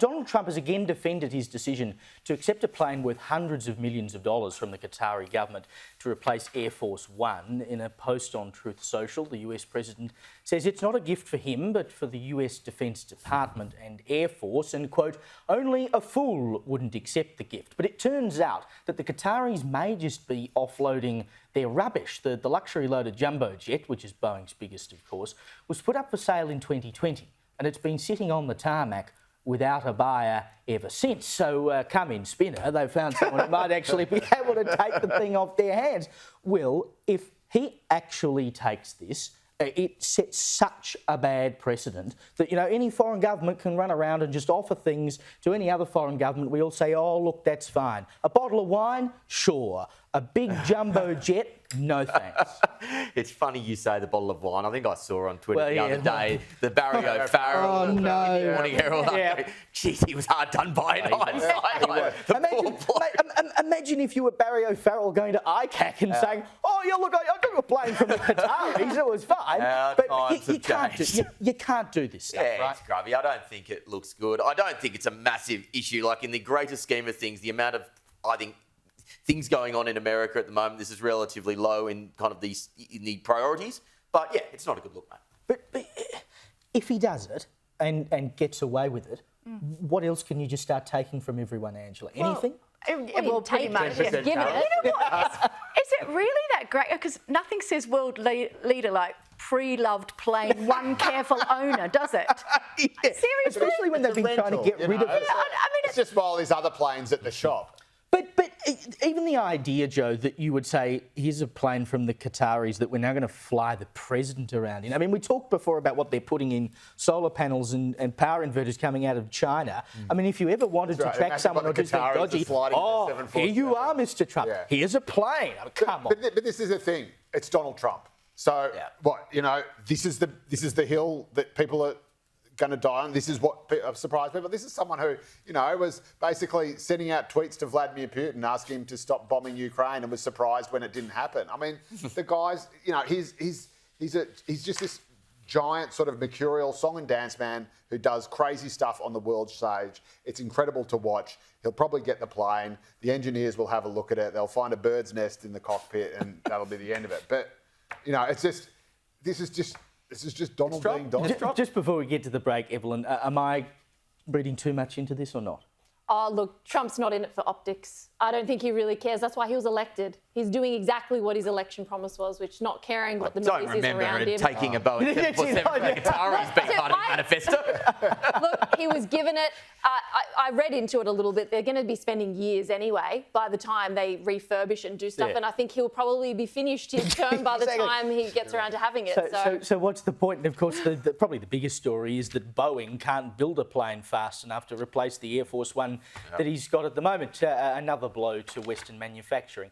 Donald Trump has again defended his decision to accept a plane worth hundreds of millions of dollars from the Qatari government to replace Air Force One. In a post on Truth Social, the US president says it's not a gift for him, but for the US Defence Department and Air Force, and, quote, only a fool wouldn't accept the gift. But it turns out that the Qataris may just be offloading their rubbish. The luxury-loaded jumbo jet, which is Boeing's biggest, of course, was put up for sale in 2020, and it's been sitting on the tarmac without a buyer ever since. So come in, Spinner, they've found someone who might actually be able to take the thing off their hands. Well, if he actually takes this, it sets such a bad precedent that, you know, any foreign government can run around and just offer things to any other foreign government. We all say, oh, look, that's fine. A bottle of wine? Sure. A big jumbo jet? No thanks. It's funny you say the bottle of wine. I think I saw on Twitter the other day the Barry O'Farrell Oh, no. Morning Herald. Yeah. Jeez, he was hard done by in hindsight. Imagine if you were Barry O'Farrell going to ICAC and saying, oh, yeah, look, I took a plane from the Qataris, it was fine. But you can't do this stuff, Yeah, right? it's grubby. I don't think it looks good. I don't think it's a massive issue. Like, in the greater scheme of things, the amount of, I think, things going on in America at the moment, this is relatively low in kind of in the priorities. But yeah, it's not a good look, mate. But if he does it and gets away with it, what else can you just start taking from everyone, Angela? Anything? Well, pretty much. Yeah. Give it. You know what? Is it really that great? Because nothing says world leader like pre-loved plane, one careful owner, does it? Yeah. Seriously? Especially when they've been trying to get rid of it. I mean, It's just while there's other planes at the shop. But even the idea, Joe, that you would say, here's a plane from the Qataris that we're now going to fly the president around in. I mean, we talked before about what they're putting in solar panels and power inverters coming out of China. I mean, if you ever wanted to track someone or do something dodgy, here you are, Mr. Trump. Yeah. Here's a plane. I mean, come on. But this is the thing. It's Donald Trump. So what? You know, this is the hill that people are going to die on. This is what surprised people. This is someone who, you know, was basically sending out tweets to Vladimir Putin asking him to stop bombing Ukraine and was surprised when it didn't happen. I mean, the guy's, you know, he's just this giant sort of mercurial song and dance man who does crazy stuff on the world stage. It's incredible to watch. He'll probably get the plane. The engineers will have a look at it. They'll find a bird's nest in the cockpit and that'll be the end of it. But, you know, this is just Donald being Donald. Just before we get to the break, Evelyn, am I reading too much into this or not? Oh, look, Trump's not in it for optics. I don't think he really cares. That's why he was elected. He's doing exactly what his election promise was, which not caring what the noise is around him. Taking a Boeing 747 from Qatari being part of the manifesto. Look, he was given it. I read into it a little bit. They're going to be spending years anyway by the time they refurbish and do stuff. And I think he'll probably be finished his term by the time he gets around to having it. So what's the point? And of course, probably the biggest story is that Boeing can't build a plane fast enough to replace the Air Force One that he's got at the moment. Another blow to Western manufacturing.